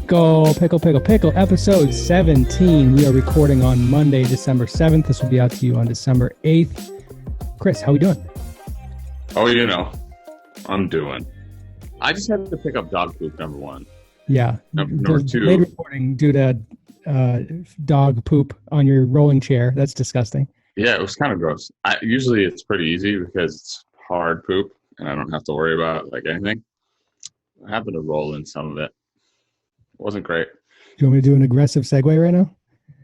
Pickle, episode 17. We are recording on Monday, December 7th. This will be out to you on December 8th. Chris, how are we doing? Oh, I'm doing. I just had to pick up dog poop, number one. Yeah. Number two. Late recording due to dog poop on your rolling chair. That's disgusting. Yeah, it was kind of gross. Usually it's pretty easy because it's hard poop and I don't have to worry about anything. I happened to roll in some of it. It wasn't great. Do you want me to do an aggressive segue right now?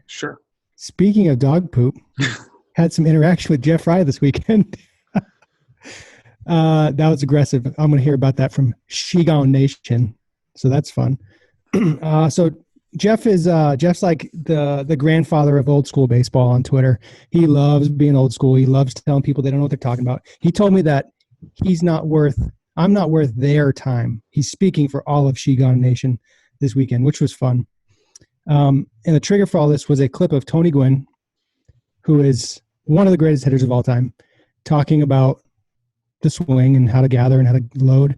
Sure. Speaking of dog poop, had some interaction with Jeff Fry this weekend. That was aggressive. I'm going to hear about that from Shigon Nation. So that's fun. So Jeff's like the grandfather of old school baseball on Twitter. He loves being old school. He loves telling people they don't know what they're talking about. He told me that I'm not worth their time. He's speaking for all of Shigon Nation this weekend, which was fun. And the trigger for all this was a clip of Tony Gwynn, who is one of the greatest hitters of all time, talking about the swing and how to gather and how to load.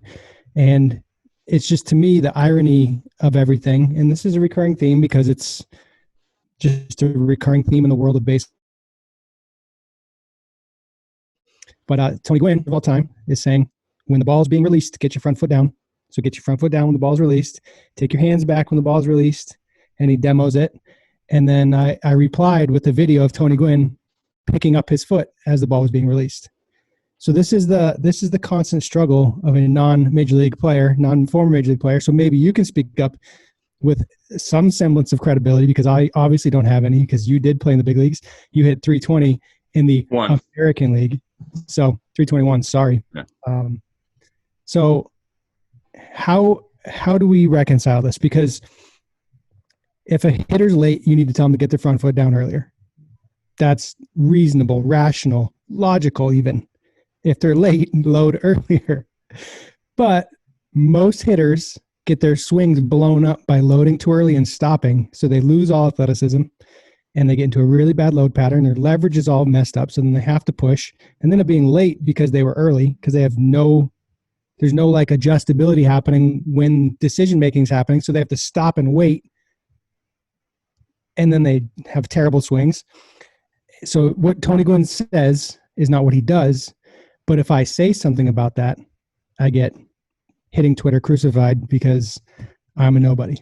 And it's just, to me, the irony of everything. And this is a recurring theme because it's just a recurring theme in the world of baseball. But Tony Gwynn of all time is saying, when the ball is being released, get your front foot down. So get your front foot down when the ball is released. Take your hands back when the ball is released. And he demos it. And then I replied with a video of Tony Gwynn picking up his foot as the ball was being released. So this is the constant struggle of a non-major league player, non-former major league player. So maybe you can speak up with some semblance of credibility, because I obviously don't have any, because you did play in the big leagues. You hit 320 in the American League. So 321, sorry. Yeah. So how do we reconcile this? Because if a hitter's late, you need to tell them to get their front foot down earlier. That's reasonable, rational, logical even. If they're late, load earlier. But most hitters get their swings blown up by loading too early and stopping, so they lose all athleticism, and they get into a really bad load pattern. Their leverage is all messed up, so then they have to push, and then it being late because they were early, because they have there's no adjustability happening when decision making is happening, so they have to stop and wait, and then they have terrible swings. So what Tony Gwynn says is not what he does. But if I say something about that, I get hitting Twitter crucified because I'm a nobody.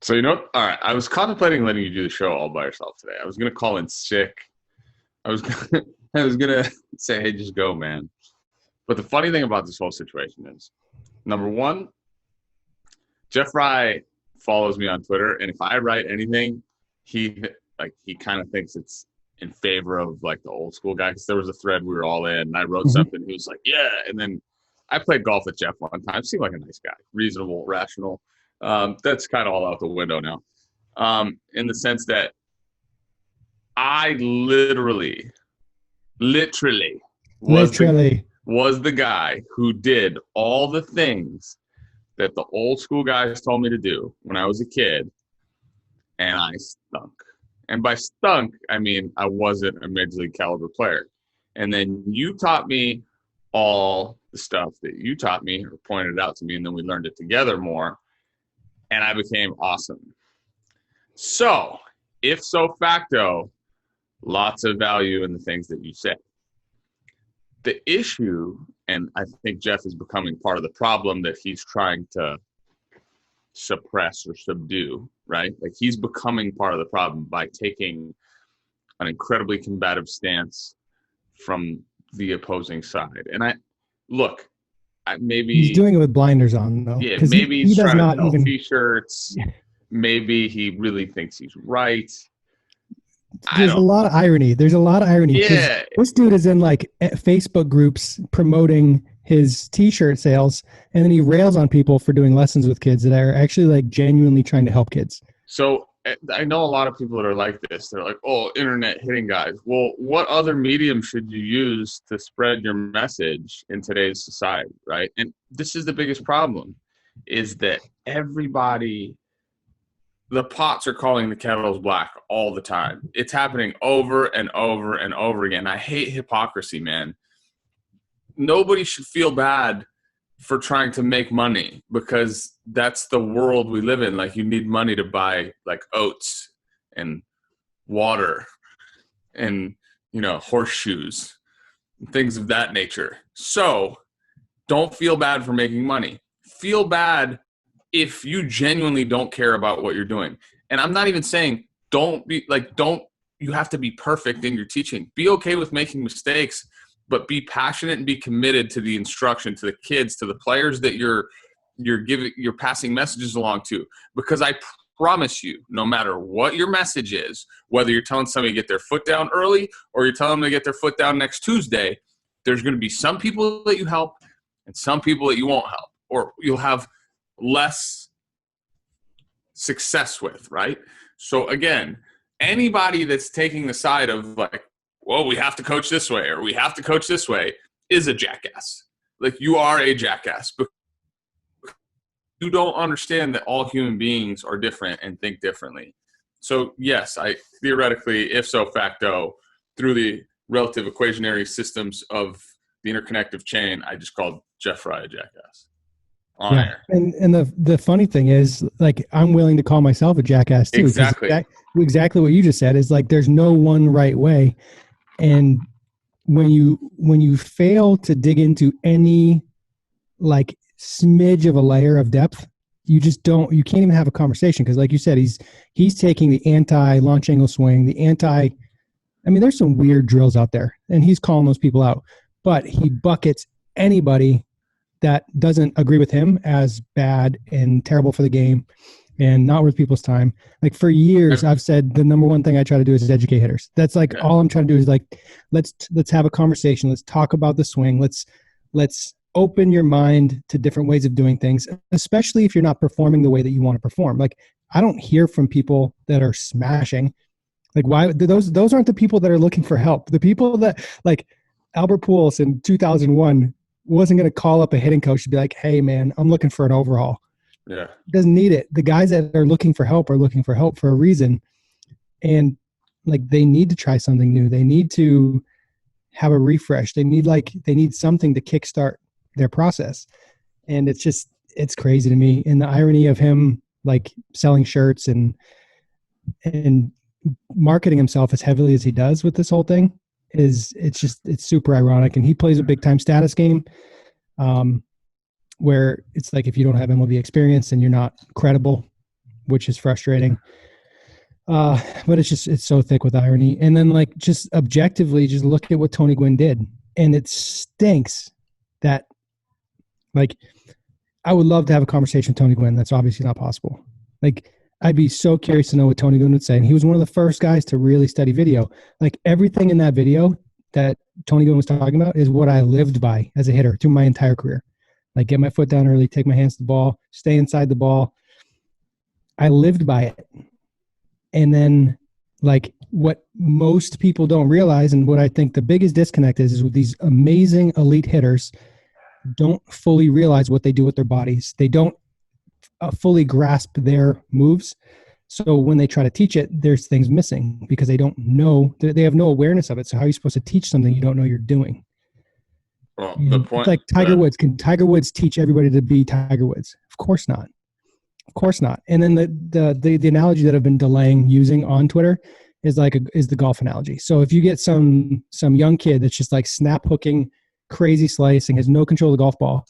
So, all right, I was contemplating letting you do the show all by yourself today. I was going to call in sick. I was going to say, hey, just go, man. But the funny thing about this whole situation is, number one, Jeff Fry follows me on Twitter, and if I write anything, he kind of thinks it's in favor of the old school guy, because there was a thread we were all in, and I wrote something. He was like, yeah. And then I played golf with Jeff one time. Seemed like a nice guy, reasonable, rational. That's kind of all out the window now, in the sense that I literally was the guy who did all the things that the old school guys told me to do when I was a kid, and I stunk. And by stunk, I mean I wasn't a major league caliber player. And then you taught me all the stuff that you taught me or pointed out to me, and then we learned it together more, and I became awesome. So, ipso facto, lots of value in the things that you said. The issue, and I think Jeff is becoming part of the problem that he's trying to suppress or subdue, right? He's becoming part of the problem by taking an incredibly combative stance from the opposing side. And maybe he's doing it with blinders on, though. Yeah, maybe he's trying to sell t-shirts. Yeah. Maybe he really thinks he's right. There's a lot of irony. Yeah. This dude is in Facebook groups promoting his t-shirt sales, and then he rails on people for doing lessons with kids that are actually genuinely trying to help kids. So I know a lot of people that are like this. They're like, oh, internet hitting guys. Well, what other medium should you use to spread your message in today's society, right? And this is the biggest problem, is that everybody, the pots are calling the kettles black all the time. It's happening over and over and over again. I hate hypocrisy, man. Nobody should feel bad for trying to make money, because that's the world we live in. Like, you need money to buy like oats and water and, horseshoes and things of that nature. So don't feel bad for making money. Feel bad if you genuinely don't care about what you're doing. And I'm not even saying you have to be perfect in your teaching. Be okay with making mistakes, but be passionate and be committed to the instruction, to the kids, to the players that you're passing messages along to. Because I promise you, no matter what your message is, whether you're telling somebody to get their foot down early or you're telling them to get their foot down next Tuesday, there's going to be some people that you help and some people that you won't help, or you'll have less success with, right? So again, anybody that's taking the side of like, well, we have to coach this way or we have to coach this way is a jackass. Like, you are a jackass. But you don't understand that all human beings are different and think differently. So yes, I theoretically, if so facto, through the relative equationary systems of the interconnective chain, I just called Jeff Fry a jackass on air. And the funny thing is, like, I'm willing to call myself a jackass too. Exactly. Exactly what you just said is like, there's no one right way. And when you fail to dig into any like smidge of a layer of depth, you can't even have a conversation. Because like you said, he's taking the anti-launch angle swing, there's some weird drills out there and he's calling those people out, but he buckets anybody that doesn't agree with him as bad and terrible for the game and not worth people's time. Like, for years, I've said the number one thing I try to do is educate hitters. That's like all I'm trying to do is like, let's have a conversation. Let's talk about the swing. Let's open your mind to different ways of doing things, especially if you're not performing the way that you want to perform. Like, I don't hear from people that are smashing. Like, why those aren't the people that are looking for help. The people that, like, Albert Pujols in 2001 wasn't going to call up a hitting coach to be like, hey man, I'm looking for an overhaul. Yeah. Doesn't need it. The guys that are looking for help for a reason. And like, they need to try something new. They need to have a refresh. They need something to kickstart their process. And it's crazy to me. And the irony of him like selling shirts and marketing himself as heavily as he does with this whole thing it's super ironic. And he plays a big time status game, where it's like, if you don't have MLB experience and you're not credible, which is frustrating. But it's so thick with irony. And then like, just objectively, just look at what Tony Gwynn did. And it stinks that, like, I would love to have a conversation with Tony Gwynn. That's obviously not possible. Like, I'd be so curious to know what Tony Gwynn would say. And he was one of the first guys to really study video. Like, everything in that video that Tony Gwynn was talking about is what I lived by as a hitter through my entire career. Like, get my foot down early, take my hands to the ball, stay inside the ball. I lived by it. And then, like, what most people don't realize, and what I think the biggest disconnect is with these amazing elite hitters, don't fully realize what they do with their bodies. They don't fully grasp their moves. So when they try to teach it, there's things missing because they don't know, they have no awareness of it. So how are you supposed to teach something you don't know you're doing? Well, the point, it's like Tiger Woods. Can Tiger Woods teach everybody to be Tiger Woods? Of course not. Of course not. And then the analogy that I've been delaying using on Twitter is the golf analogy. So if you get some young kid that's just like snap hooking, crazy slicing, has no control of the golf ball,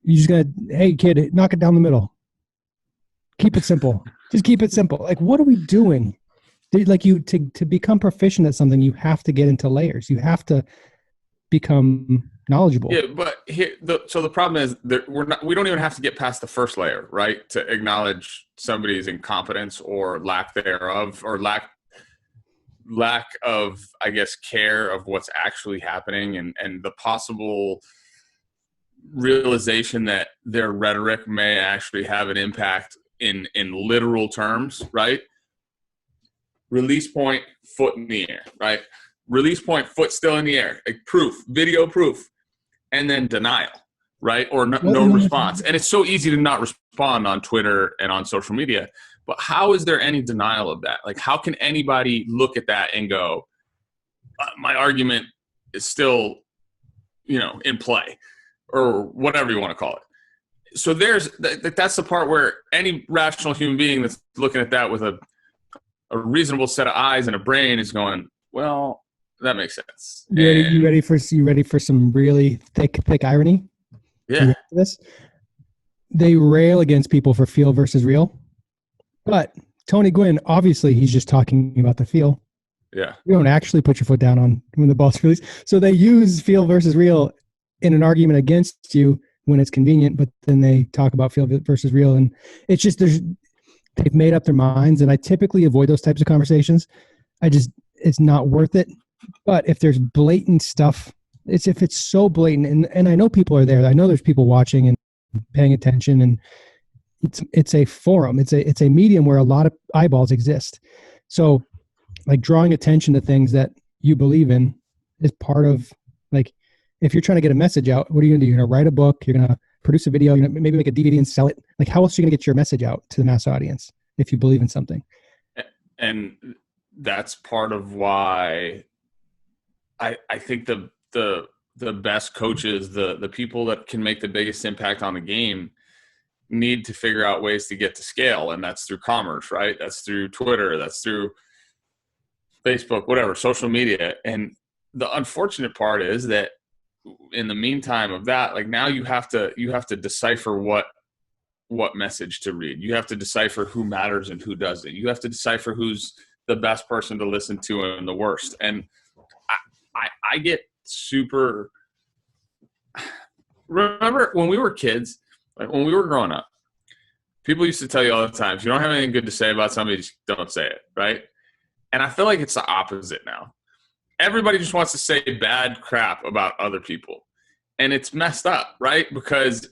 you just gotta, hey kid, knock it down the middle. Keep it simple. Just keep it simple. Like, what are we doing? Like, to become proficient at something, you have to get into layers. You have to become knowledgeable. Yeah, but so the problem is that we don't even have to get past the first layer, right? To acknowledge somebody's incompetence or lack thereof, or lack of, I guess, care of what's actually happening, and the possible realization that their rhetoric may actually have an impact in literal terms, right? Release point, foot in the air, right? Release point, foot still in the air, like proof, video proof, and then denial, right? Or no response. And it's so easy to not respond on Twitter and on social media, but how is there any denial of that? Like, how can anybody look at that and go, my argument is still, in play? or whatever you want to call it. So that's the part where any rational human being that's looking at that with a reasonable set of eyes and a brain is going, well, that makes sense. You ready for some really thick irony? Yeah. This? They rail against people for feel versus real, but Tony Gwynn, obviously he's just talking about the feel. Yeah. You don't actually put your foot down on when the ball's released. So they use feel versus real in an argument against you when it's convenient, but then they talk about feel versus real. And it's just, they've made up their minds. And I typically avoid those types of conversations. It's not worth it. But if there's blatant stuff, if it's so blatant, and I know people are there. I know there's people watching and paying attention, and it's a forum. It's a medium where a lot of eyeballs exist. So like drawing attention to things that you believe in is part of, like, if you're trying to get a message out, what are you going to do? You're going to write a book, you're going to produce a video, you're going to maybe make a DVD and sell it. Like, how else are you going to get your message out to the mass audience if you believe in something? And that's part of why I think the best coaches, the people that can make the biggest impact on the game, need to figure out ways to get to scale. And that's through commerce, right? That's through Twitter, that's through Facebook, whatever, social media. And the unfortunate part is that in the meantime of that, like, now you have to decipher what message to read. You have to decipher who matters and who doesn't. You have to decipher who's the best person to listen to and the worst. And I get super – remember when we were kids, like when we were growing up, people used to tell you all the time, if you don't have anything good to say about somebody, just don't say it, right? And I feel like it's the opposite now. Everybody just wants to say bad crap about other people. And it's messed up, right? Because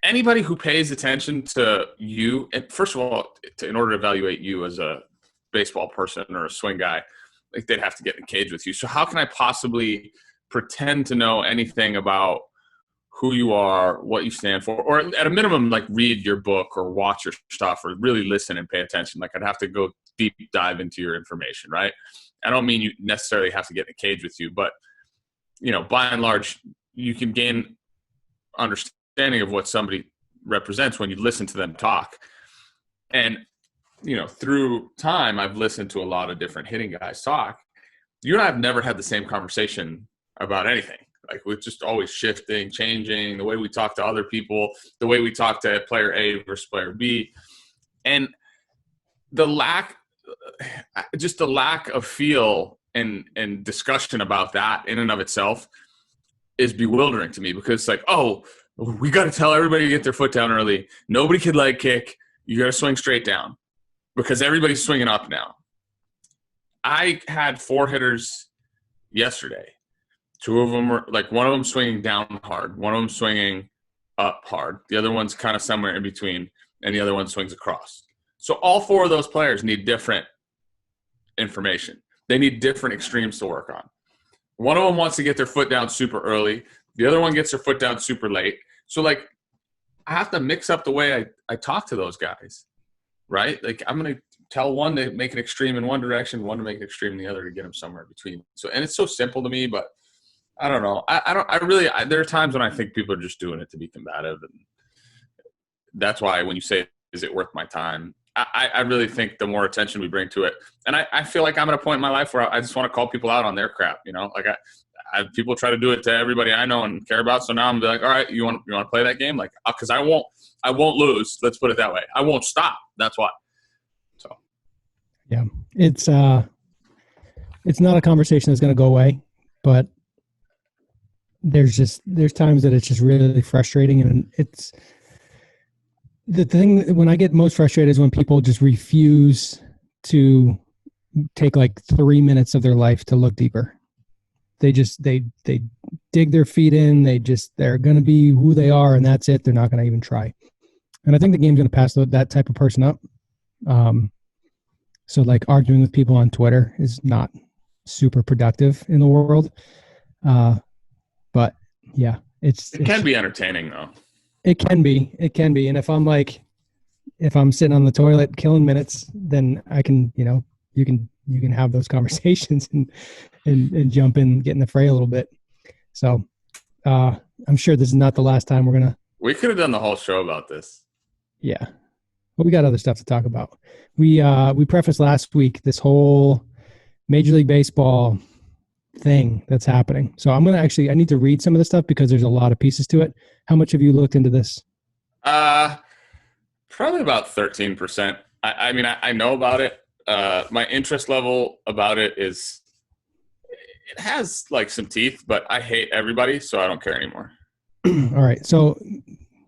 anybody who pays attention to you, and first of all, in order to evaluate you as a baseball person or a swing guy, like, they'd have to get in a cage with you. So how can I possibly pretend to know anything about who you are, what you stand for, or at a minimum, like, read your book or watch your stuff or really listen and pay attention? Like, I'd have to go deep dive into your information, right? I don't mean you necessarily have to get in a cage with you, but, you know, by and large, you can gain understanding of what somebody represents when you listen to them talk. And, you know, through time, I've listened to a lot of different hitting guys talk. You and I have never had the same conversation about anything. Like, we're just always shifting, changing the way we talk to other people, the way we talk to player A versus player B. And the lack of feel and discussion about that in and of itself is bewildering to me, because it's like, oh, we got to tell everybody to get their foot down early. Nobody can leg kick. You got to swing straight down because everybody's swinging up now. I had 4 hitters yesterday. 2 of them were, like, one of them swinging down hard, one of them swinging up hard. The other one's kind of somewhere in between, and the other one swings across. So all 4 of those players need different information. They need different extremes to work on. One of them wants to get their foot down super early. The other one gets their foot down super late. So, like, I have to mix up the way I talk to those guys, right? Like, I'm going to tell one to make an extreme in one direction, one to make an extreme in the other, to get them somewhere in between. So, and it's so simple to me, but I don't know. There are times when I think people are just doing it to be combative. And that's why when you say, is it worth my time? I really think the more attention we bring to it, and I feel like I'm at a point in my life where I just want to call people out on their crap. You know, like people try to do it to everybody I know and care about. So now I'm like, all right, you want to play that game? Like, because I won't lose. Let's put it that way. I won't stop. That's why. So, yeah, it's not a conversation that's going to go away, but there's times that it's just really frustrating, and it's. The thing when I get most frustrated is when people just refuse to take like 3 minutes of their life to look deeper. They dig their feet in. They're going to be who they are, and that's it. They're not going to even try. And I think the game's going to pass that type of person up. So like arguing with people on Twitter is not super productive in the world. But yeah, it can be entertaining though. It can be. And if I'm sitting on the toilet killing minutes, then I can, you can have those conversations and jump in, get in the fray a little bit. So I'm sure this is not the last time we're gonna. We could have done the whole show about this. Yeah, but we got other stuff to talk about. We prefaced last week this whole Major League Baseball thing that's happening. So I'm gonna I need to read some of the stuff because there's a lot of pieces to it. How much have you looked into this? Probably about 13%. I mean, I know about it. My interest level about it is it has like some teeth, but I hate everybody, so I don't care anymore. All right. So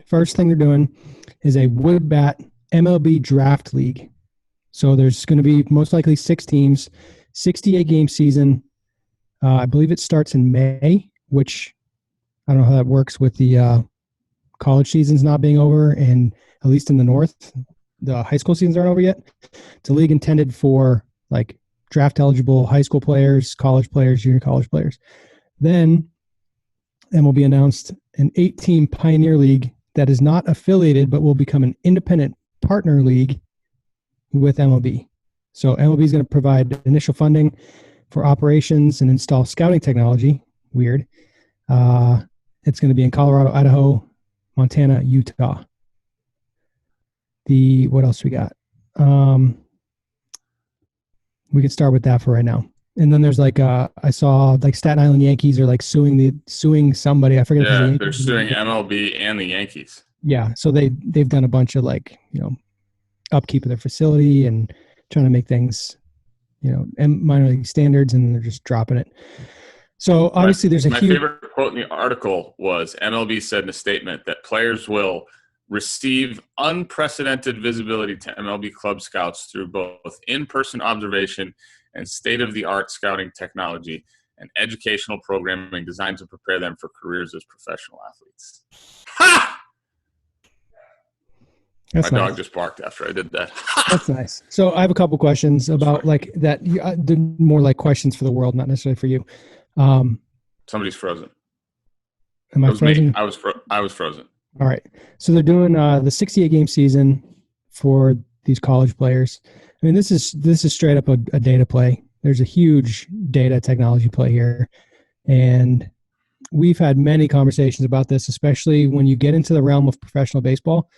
first thing they're doing is a wood bat MLB draft league. So there's going to be most likely 6 teams, 68 game season. I believe it starts in May, which I don't know how that works with the college seasons not being over, and at least in the North, the high school seasons aren't over yet. It's a league intended for like draft eligible high school players, college players, junior college players. Then MLB announced an 8-team Pioneer League that is not affiliated but will become an independent partner league with MLB. So MLB is going to provide initial funding for operations and install scouting technology. Weird. It's going to be in Colorado, Idaho, Montana, Utah. What else we got? We can start with that for right now. And then there's like I saw like Staten Island Yankees are like suing somebody. I forget. Yeah, they're suing MLB and the Yankees. Yeah, so they've done a bunch of like upkeep of their facility and trying to make things and minor league standards, and they're just dropping it. So obviously there's my favorite quote in the article was MLB said in a statement that players will receive unprecedented visibility to MLB club scouts through both in-person observation and state-of-the-art scouting technology and educational programming designed to prepare them for careers as professional athletes. Ha! That's My nice. dog just barked after I did that. That's nice. So I have a couple questions about like that. More like questions for the world, not necessarily for you. Somebody's frozen. Am I frozen? Me. I was frozen. All right. So they're doing the 68 game season for these college players. I mean, this is straight up a data play. There's a huge data technology play here. And we've had many conversations about this, especially when you get into the realm of professional baseball,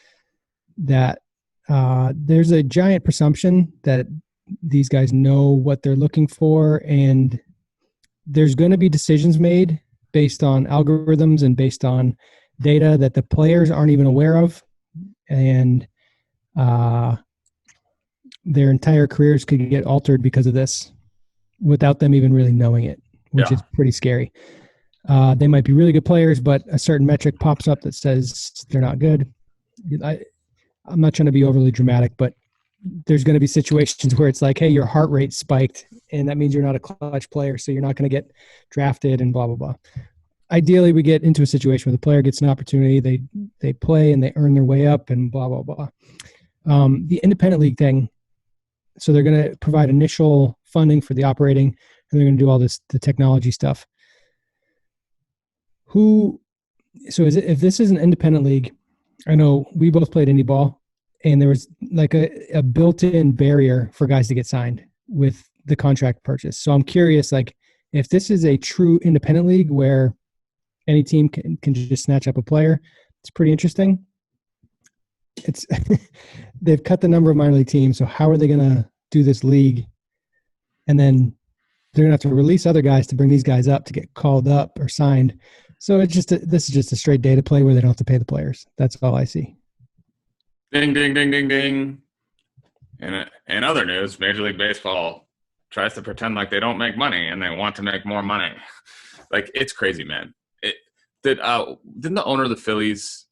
that there's a giant presumption that these guys know what they're looking for, and there's going to be decisions made based on algorithms and based on data that the players aren't even aware of, and their entire careers could get altered because of this without them even really knowing it, which is pretty scary. They might be really good players, but a certain metric pops up that says they're not good. I'm not trying to be overly dramatic, but there's going to be situations where it's like, hey, your heart rate spiked, and that means you're not a clutch player, so you're not going to get drafted and blah, blah, blah. Ideally, we get into a situation where the player gets an opportunity, they play and they earn their way up and blah, blah, blah. The independent league thing, so they're going to provide initial funding for the operating, and they're going to do all the technology stuff. If this is an independent league, I know we both played indie ball, and there was like a built-in barrier for guys to get signed with the contract purchase. So I'm curious, like, if this is a true independent league where any team can just snatch up a player, it's pretty interesting. They've cut the number of minor league teams, so how are they going to do this league? And then they're going to have to release other guys to bring these guys up to get called up or signed. So this is just a straight data play where they don't have to pay the players. That's all I see. Ding, ding, ding, ding, ding. And in other news, Major League Baseball tries to pretend like they don't make money and they want to make more money. Like, it's crazy, man. Didn't the owner of the Phillies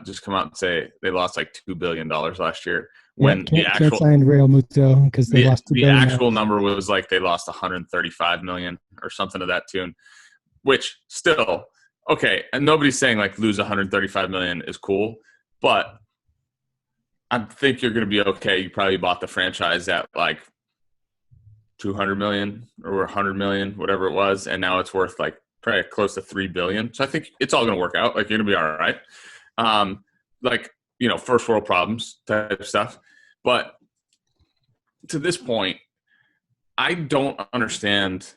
just come out and say they lost like $2 billion last year? When can't sign Real Muto because they lost $2 billion. The actual number was like they lost $135 million or something to that tune, which still, okay, and nobody's saying like lose $135 million is cool, but I think you're going to be okay. You probably bought the franchise at like $200 million or $100 million, whatever it was, and now it's worth like probably close to $3 billion. So I think it's all going to work out. Like, you're going to be all right. First world problems type stuff. But to this point, I don't understand,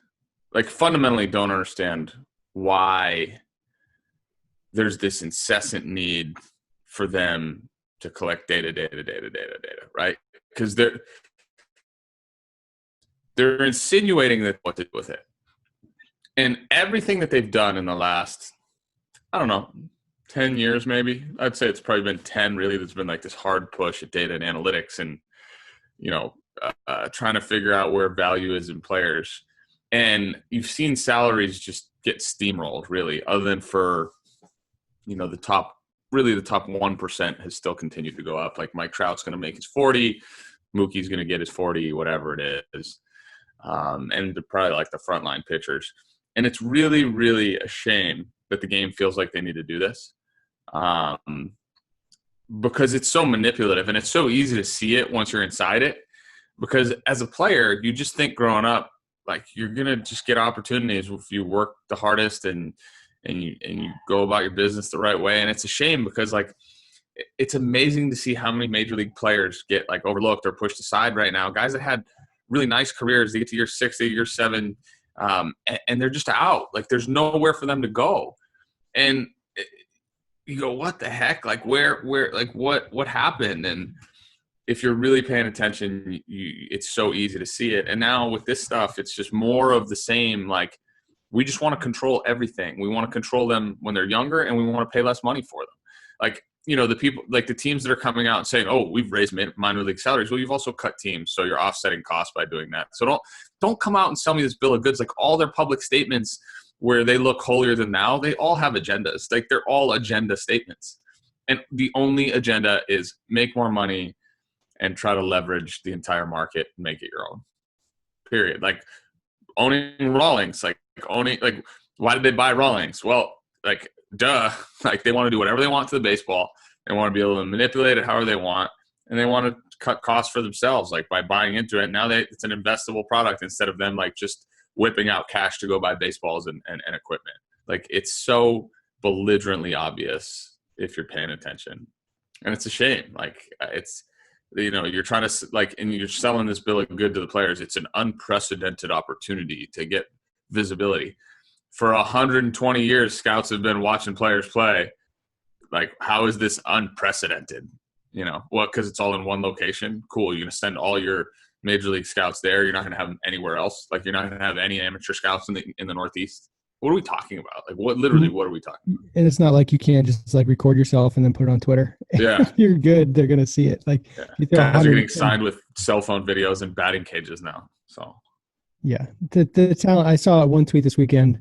like fundamentally don't understand why there's this incessant need for them to collect data, right? Because they're insinuating that what to do with it. And everything that they've done in the last, I don't know, 10 years maybe, I'd say it's probably been 10 really, there's been like this hard push at data and analytics and, trying to figure out where value is in players. And you've seen salaries just get steamrolled really, other than for, the top 1% has still continued to go up. Like Mike Trout's going to make his 40, Mookie's going to get his 40, whatever it is. And they're probably like the frontline pitchers. And it's really, really a shame that the game feels like they need to do this. Because it's so manipulative and it's so easy to see it once you're inside it. Because as a player, you just think growing up, like you're going to just get opportunities if you work the hardest and you go about your business the right way. And it's a shame because like, it's amazing to see how many major league players get like overlooked or pushed aside right now. Guys that had really nice careers, they get to year 6, year 7, and they're just out. Like there's nowhere for them to go. And you go, what the heck? Like where, like what happened? And if you're really paying attention, it's so easy to see it. And now with this stuff, it's just more of the same. Like we just want to control everything. We want to control them when they're younger and we want to pay less money for them. Like, the people, like the teams that are coming out and saying, oh, we've raised minor league salaries. Well, you've also cut teams. So you're offsetting costs by doing that. So don't come out and sell me this bill of goods. Like all their public statements where they look holier than thou, they all have agendas. Like they're all agenda statements. And the only agenda is make more money and try to leverage the entire market and make it your own. Period. Like owning Rawlings, like why did they buy Rawlings? Well, like, duh. Like they want to do whatever they want to the baseball. They want to be able to manipulate it however they want. And they want to cut costs for themselves, like by buying into it. Now it's an investable product instead of them like just whipping out cash to go buy baseballs and equipment. Like it's so belligerently obvious if you're paying attention. And it's a shame. Like it's, you're trying to like, and you're selling this bill of good to the players. It's an unprecedented opportunity to get visibility. For 120 years, scouts have been watching players play. Like, how is this unprecedented? Well, because it's all in one location. Cool. You're going to send all your major league scouts there. You're not going to have them anywhere else. Like, you're not going to have any amateur scouts in the Northeast. What are we talking about? Like, what are we talking about? And it's not like you can't just like record yourself and then put it on Twitter. Yeah. You're good. They're going to see it. Like, guys are getting signed with cell phone videos and batting cages now. So, yeah. The talent, I saw one tweet this weekend.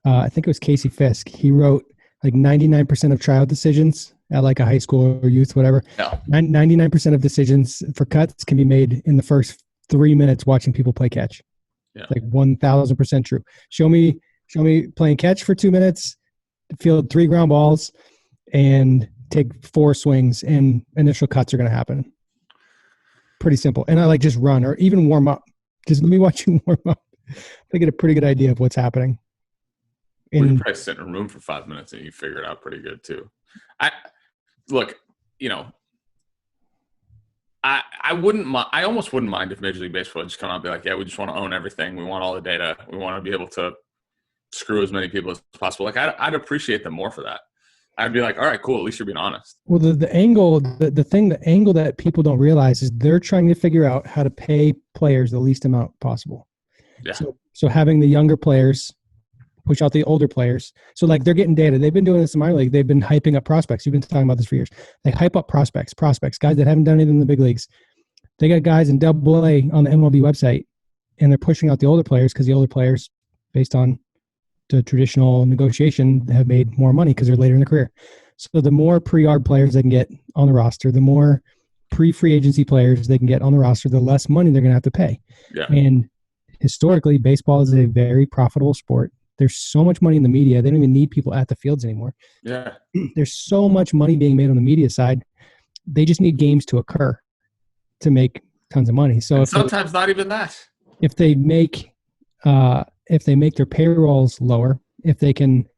I think it was Casey Fisk. He wrote like 99% of tryout decisions at like a high school or youth, whatever. Yeah. 99% of decisions for cuts can be made in the first 3 minutes watching people play catch. Yeah. Like 1,000% true. Show me playing catch for 2 minutes, field 3 ground balls, and take 4 swings, and initial cuts are going to happen. Pretty simple. And I like just run or even warm up. Just let me watch you warm up. I get a pretty good idea of what's happening. We can probably sit in a room for 5 minutes and you figure it out pretty good too. I almost wouldn't mind if Major League Baseball just come out and be like, yeah, we just want to own everything. We want all the data. We want to be able to screw as many people as possible. Like I'd appreciate them more for that. I'd be like, all right, cool. At least you're being honest. Well, the angle that people don't realize is they're trying to figure out how to pay players the least amount possible. Yeah. So having the younger players push out the older players. So like they're getting data. They've been doing this in minor league. They've been hyping up prospects. You've been talking about this for years. They hype up prospects, guys that haven't done anything in the big leagues. They got guys in AA on the MLB website, and they're pushing out the older players because the older players, based on the traditional negotiation, have made more money because they're later in the career. So the more pre-ARB players they can get on the roster, the more pre-free agency players they can get on the roster, the less money they're going to have to pay. Yeah. And historically, baseball is a very profitable sport. There's so much money in the media. They don't even need people at the fields anymore. Yeah. There's so much money being made on the media side. They just need games to occur to make tons of money. So sometimes not even that. If they make their payrolls lower, if they can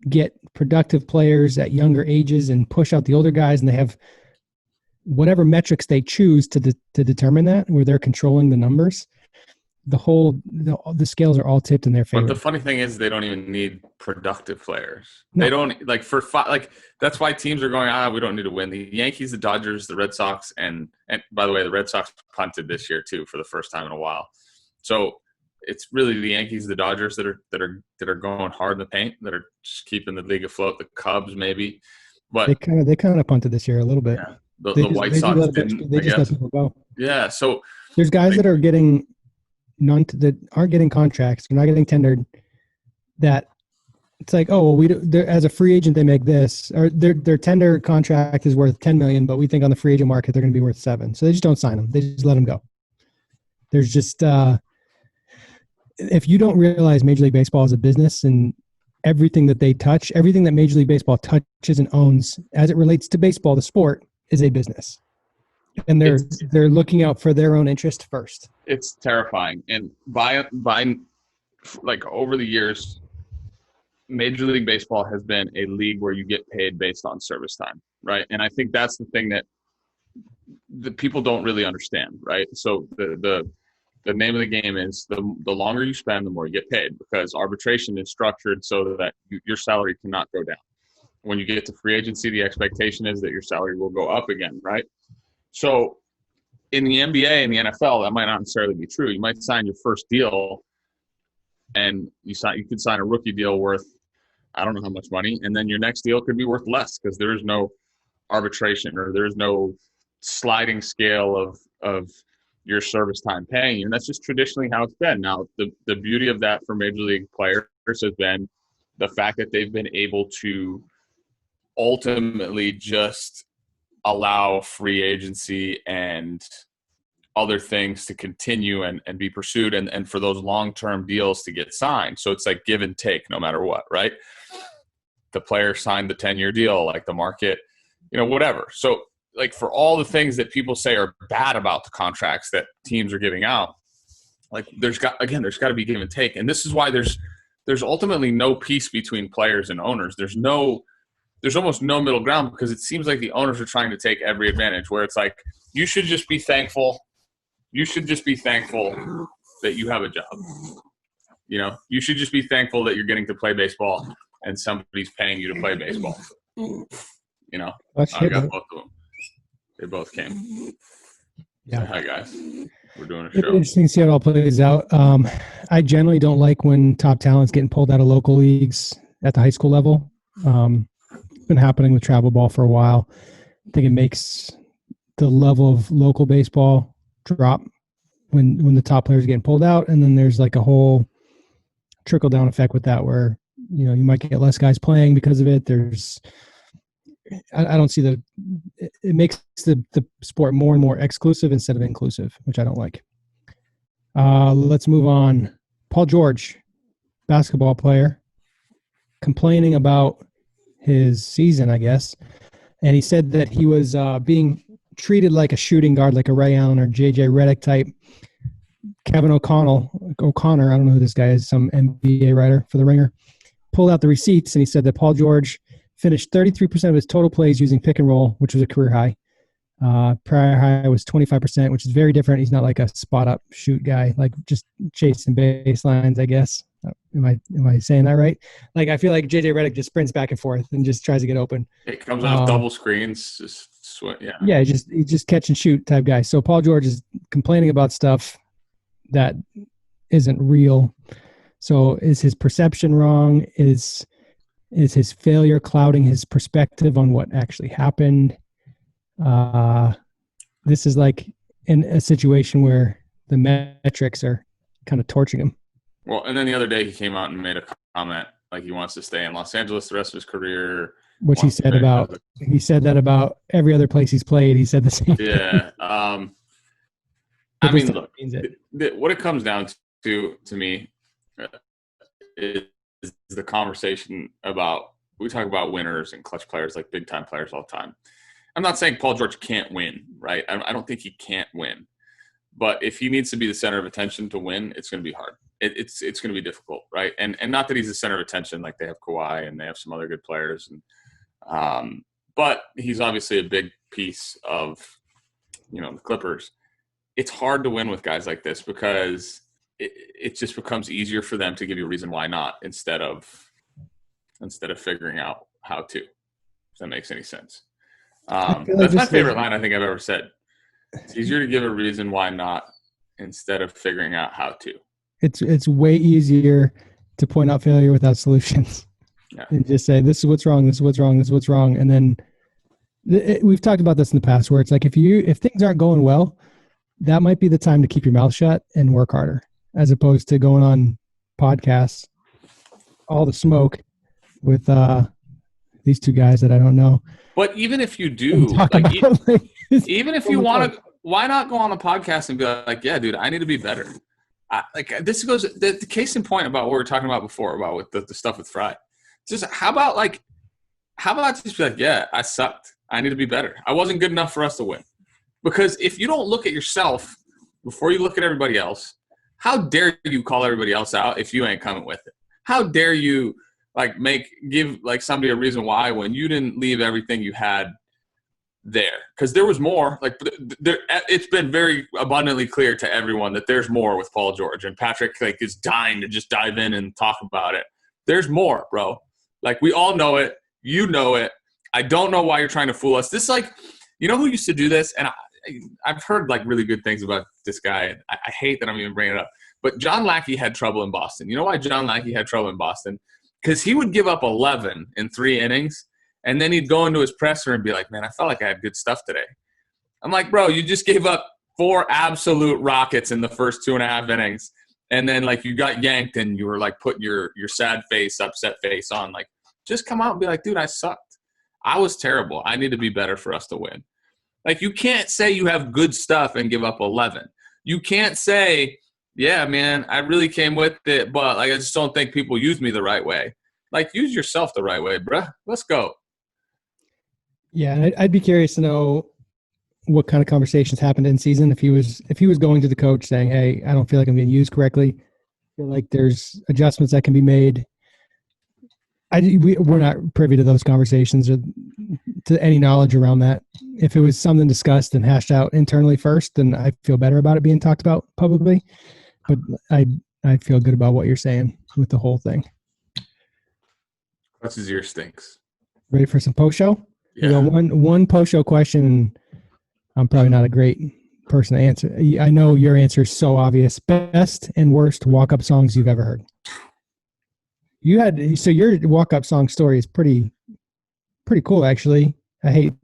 get productive players at younger ages and push out the older guys, and they have whatever metrics they choose to determine that, where they're controlling the numbers, the scales are all tipped in their favor. But the funny thing is, they don't even need productive players. No. They don't like that's why teams are going, we don't need to win. The Yankees, the Dodgers, the Red Sox, and by the way, the Red Sox punted this year too for the first time in a while. So it's really the Yankees, the Dodgers that are going hard in the paint, that are just keeping the league afloat. The Cubs maybe, but they kind of punted this year a little bit. Yeah, the White Sox didn't. They just let people go. Yeah, so there's guys that are getting that aren't getting contracts. They're not getting tendered. That it's like, oh well, as a free agent they make this, or their tender contract is worth $10 million, but we think on the free agent market they're going to be worth $7 million. So they just don't sign them. They just let them go. There's just if you don't realize Major League Baseball is a business and everything that they touch, everything that Major League Baseball touches and owns as it relates to baseball, the sport, is a business. And they're looking out for their own interest first. It's terrifying. And by like over the years, Major League Baseball has been a league where you get paid based on service time, right? And I think that's the thing that the people don't really understand, right? So the name of the game is the longer you spend, the more you get paid, because arbitration is structured so that your salary cannot go down. When you get to free agency, the expectation is that your salary will go up again, right? So in the NBA and the NFL, that might not necessarily be true. You might sign your first deal and you could sign a rookie deal worth, I don't know how much money, and then your next deal could be worth less because there is no arbitration or there's no sliding scale of your service time paying you. And that's just traditionally how it's been. Now, the beauty of that for Major League players has been the fact that they've been able to ultimately just allow free agency and other things to continue and be pursued and for those long-term deals to get signed. So it's like give and take no matter what, right? The player signed the 10-year deal, like the market, whatever. So like for all the things that people say are bad about the contracts that teams are giving out, like there's got to be give and take. And this is why there's ultimately no peace between players and owners. There's almost no middle ground because it seems like the owners are trying to take every advantage, where it's like, you should just be thankful. You should just be thankful that you have a job. You should just be thankful that you're getting to play baseball and somebody's paying you to play baseball. I got both of them. They both came. Yeah. So, hi guys. We're doing a show. It's interesting to see how it all plays out. I generally don't like when top talent's getting pulled out of local leagues at the high school level. It's been happening with travel ball for a while. I think it makes the level of local baseball drop when the top players are getting pulled out, and then there's like a whole trickle down effect with that, where you might get less guys playing because of it. I don't see it makes the sport more and more exclusive instead of inclusive, which I don't like. Let's move on. Paul George, basketball player, complaining about his season, I guess. And he said that he was being treated like a shooting guard, like a Ray Allen or JJ Redick type. Kevin O'Connor, I don't know who this guy is, some NBA writer for The Ringer, pulled out the receipts, and he said that Paul George finished 33% of his total plays using pick and roll, which was a career high. Prior high was 25%, which is very different. He's not like a spot up shoot guy, like just chasing baselines, I guess. Am I saying that right? Like, I feel like JJ Redick just sprints back and forth and just tries to get open. It comes off double screens, just yeah. Yeah, he's just catch and shoot type guy. So Paul George is complaining about stuff that isn't real. So is his perception wrong? Is his failure clouding his perspective on what actually happened? This is like in a situation where the metrics are kind of torching him. Well, and then the other day he came out and made a comment like he wants to stay in Los Angeles the rest of his career. Which he said that about every other place he's played. He said the same thing. Yeah. I mean, look, what it comes down to me is the conversation about, we talk about winners and clutch players, like big time players all the time. I'm not saying Paul George can't win, right? I don't think he can't win. But if he needs to be the center of attention to win, it's going to be hard. It's going to be difficult, right? And not that he's the center of attention, like they have Kawhi and they have some other good players. But he's obviously a big piece of, the Clippers. It's hard to win with guys like this because it just becomes easier for them to give you a reason why not instead of figuring out how to. If that makes any sense. That's my favorite line I think I've ever said. It's easier to give a reason why not instead of figuring out how to. It's way easier to point out failure without solutions. Yeah. And just say, this is what's wrong, this is what's wrong, this is what's wrong. And then we've talked about this in the past where it's like, if things aren't going well, that might be the time to keep your mouth shut and work harder, as opposed to going on podcasts, all the smoke with these two guys that I don't know. But even if you do, even if you want to, why not go on a podcast and be like, yeah, dude, I need to be better. This goes the case in point about what we were talking about before about with the stuff with Fry. Just how about just be like, yeah, I sucked. I need to be better. I wasn't good enough for us to win. Because if you don't look at yourself before you look at everybody else, how dare you call everybody else out if you ain't coming with it? How dare you give somebody a reason why when you didn't leave everything you had there? Because there was more. It's been very abundantly clear to everyone that there's more with Paul George, and Patrick is dying to just dive in and talk about it. There's more, bro. We all know it. You know it. I don't know why you're trying to fool us. This you know who used to do this? And I've heard really good things about this guy. I hate that I'm even bringing it up. But John Lackey had trouble in Boston. You know why John Lackey had trouble in Boston? Because he would give up 11 in 3 innings, and then he'd go into his presser and be like, man, I felt like I had good stuff today. I'm like, bro, you just gave up 4 absolute rockets in the first 2.5 innings, and then you got yanked and you were putting your sad face, upset face on. Just come out and be like, dude, I sucked. I was terrible. I need to be better for us to win. You can't say you have good stuff and give up 11. You can't say, yeah, man, I really came with it, but I just don't think people use me the right way. Use yourself the right way, bruh. Let's go. Yeah, I'd be curious to know what kind of conversations happened in season if he was going to the coach saying, hey, I don't feel like I'm being used correctly. I feel like there's adjustments that can be made. We're not privy to those conversations or to any knowledge around that. If it was something discussed and hashed out internally first, then I feel better about it being talked about publicly. But I feel good about what you're saying with the whole thing. What's his ear stinks? Ready for some post-show? Yeah. One post-show question, and I'm probably not a great person to answer. I know your answer is so obvious. Best and worst walk-up songs you've ever heard. So your walk-up song story is pretty cool, actually. I hate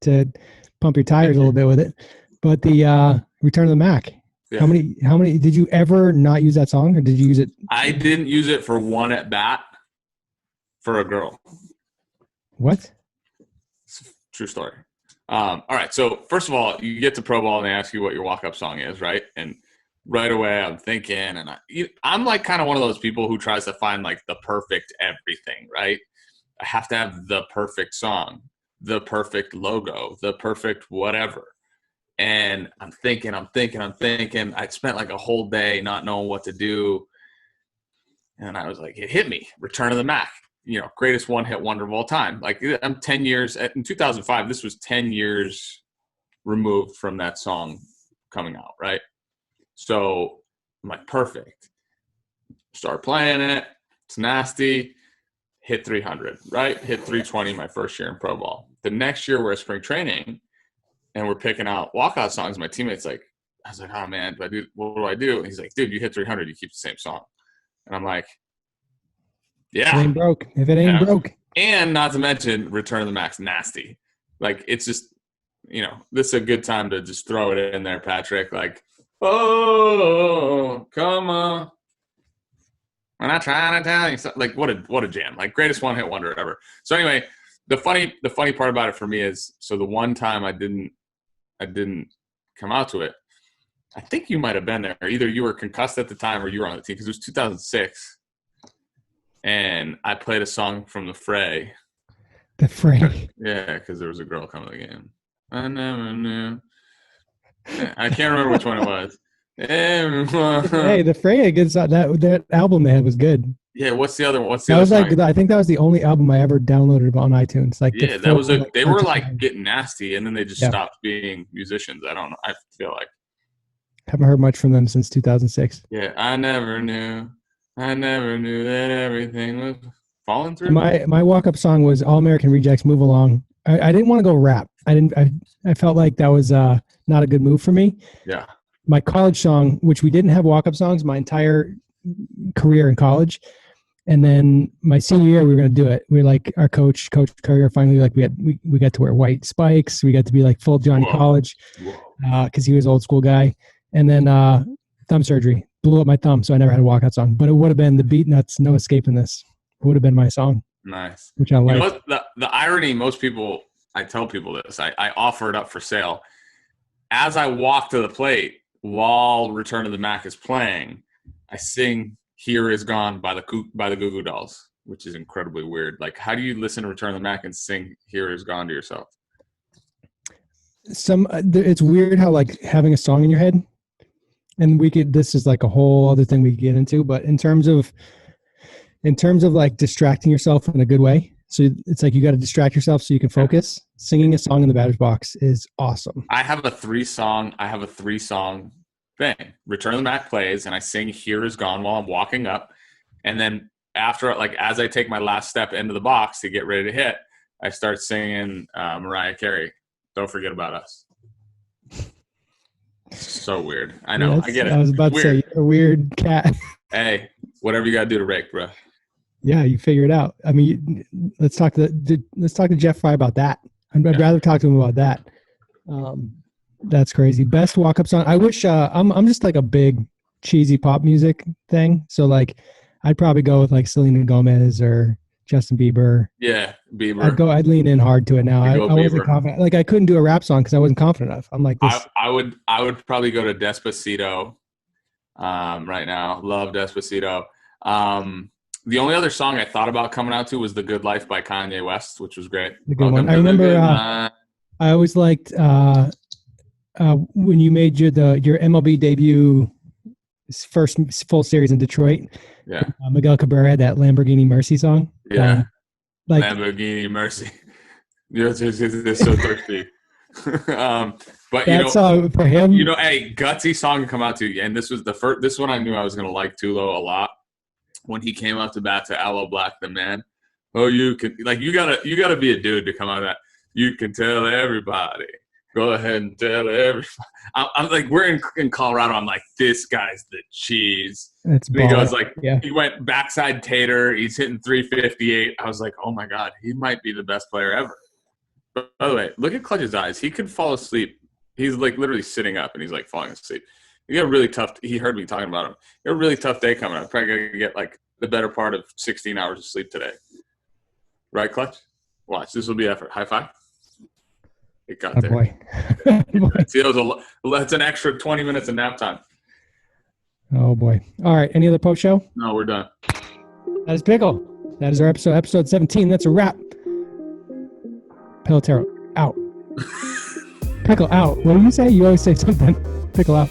to pump your tires a little bit with it, but the Return of the Mac. Yeah. How many did you ever not use that song, or did you use it? I didn't use it for one at bat for a girl. What? It's a true story. All right. So first of all, you get to pro ball and they ask you what your walk-up song is, right? And right away I'm thinking, and I'm kind of one of those people who tries to find the perfect everything, right? I have to have the perfect song, the perfect logo, the perfect whatever. And I'm thinking. I spent a whole day not knowing what to do. And I was like, it hit me. Return of the Mac, greatest one-hit wonder of all time. I'm 10 years – in 2005, this was 10 years removed from that song coming out, right? So I'm like, perfect. Start playing it. It's nasty. Hit 300, right? Hit 320 my first year in pro ball. The next year we're at spring training and we're picking out walkout songs. My teammate's I was like, oh man, what do I do? And he's like, dude, you hit 300, you keep the same song. And I'm like, yeah. If it ain't broke. And not to mention Return of the Mac's nasty. It's just, this is a good time to just throw it in there, Patrick. Oh, come on. I'm not trying to tell you. So, what a jam. Greatest one-hit wonder ever. So anyway, the funny part about it for me is, so the one time I didn't come out to it, I think you might have been there. Either you were concussed at the time or you were on the team, because it was 2006. And I played a song from The Fray. The Fray? Yeah, because there was a girl coming to the game. I never knew. I can't remember which one it was. Hey, The Fray, that album they had was good. Yeah, what's the other one? I think that was the only album I ever downloaded on iTunes. They were getting nasty, and then they just stopped being musicians. I don't know. I feel like Haven't heard much from them since 2006. Yeah, I never knew that everything was falling through. My walk-up song was All American Rejects Move Along. I didn't want to go rap. I felt like that was not a good move for me. Yeah. My college song, which we didn't have walk-up songs my entire career in college. And then my senior year, we were going to do it. We were like, our Coach Currier, finally, like we got to wear white spikes. We got to be like full Johnny College because he was an old school guy. And then thumb surgery blew up my thumb, so I never had a walkout song. But it would have been the Beat Nuts, No Escaping This. It would have been my song. Nice. Which I like. You know what? The irony, most people, I tell people this, I offer it up for sale. As I walk to the plate while Return of the Mac is playing, I sing Here Is Gone by the Goo Goo Dolls, which is incredibly weird. Like, how do you listen to Return of the Mac and sing Here Is Gone to yourself? It's weird how like having a song in your head, and this is like a whole other thing we could get into, but in terms of like distracting yourself in a good way. So it's like you got to distract yourself so you can focus. Singing a song in the batter's box is awesome. I have a three song thing. Return of the Mac plays, and I sing Here Is Gone while I'm walking up. And then after, like, as I take my last step into the box to get ready to hit, I start singing Mariah Carey, Don't Forget About Us. So weird. I know. I get it. I was about to say, you're a weird cat. Hey, whatever you got to do to rake, bro. Yeah, you figure it out. I mean, let's talk to Jeff Fry about that. I'd rather talk to him about that. That's crazy. Best walk-up song. I wish I'm just like a big cheesy pop music thing. So like, I'd probably go with like Selena Gomez or Justin Bieber. Yeah, Bieber. I'd lean in hard to it now. I wasn't confident. Like I couldn't do a rap song because I wasn't confident enough. I'm like this. I would probably go to Despacito right now. Love Despacito. The only other song I thought about coming out to was The Good Life by Kanye West, which was great. The good one. I remember I always liked when you made your MLB debut first full series in Detroit. Yeah. Miguel Cabrera had that Lamborghini Mercy song. Yeah. Like Lamborghini Mercy. You're so thirsty. But that song for him, a gutsy song to come out to, and this was this one I knew I was gonna like Tulo a lot. When he came up to bat to Aloe Black, the man. Oh, you gotta be a dude to come out of that. You can tell everybody. Go ahead and tell everybody. I'm like, we're in Colorado. I'm like, this guy's the cheese. He goes like, He went backside tater. He's hitting 358. I was like, oh my God, he might be the best player ever. But by the way, look at Clutch's eyes. He could fall asleep. He's like literally sitting up and he's like falling asleep. You got a really tough. He heard me talking about him. You got a really tough day coming up. Probably gonna get like the better part of 16 hours of sleep today. Right, Clutch? Watch. This will be effort. High five. It got there. Boy. See, that's an extra 20 minutes of nap time. Oh boy. All right. Any other post show? No, we're done. That is Pickle. That is our episode 17. That's a wrap. Pelotero out. Pickle out. What do you say? You always say something. Pickle out.